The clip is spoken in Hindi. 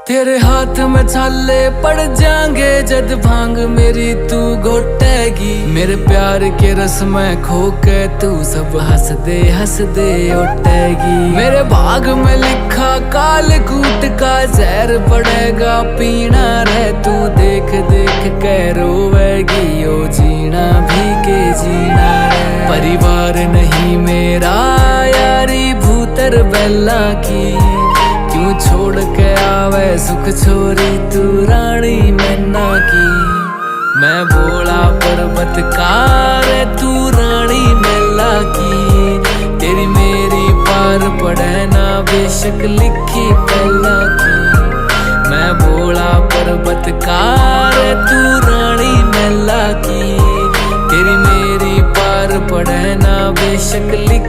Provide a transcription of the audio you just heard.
तेरे हाथ में छाले पड़ जाएंगे जद भांग मेरी तू घोटेगी। मेरे प्यार के रस में खो के तू सब हंस दे उठेगी। मेरे भाग में लिखा काल कूट का जहर पड़ेगा पीना रे तू देख देख के रोवेगी। ओ जीना भी के जीना रे परिवार नहीं मेरा यारी भूतर बेला की। क्यों छोड़ के आवे सुख छोरी तू रानी मैना की। मैं बोला पर्वत का रे तू रानी मैला की। तेरी मेरी पार पड़े ना बेशक लिखी पहला की। मैं बोला पर्वत का रे तू रानी मैला की। तेरी मेरी पार पड़े ना बेशक लिखी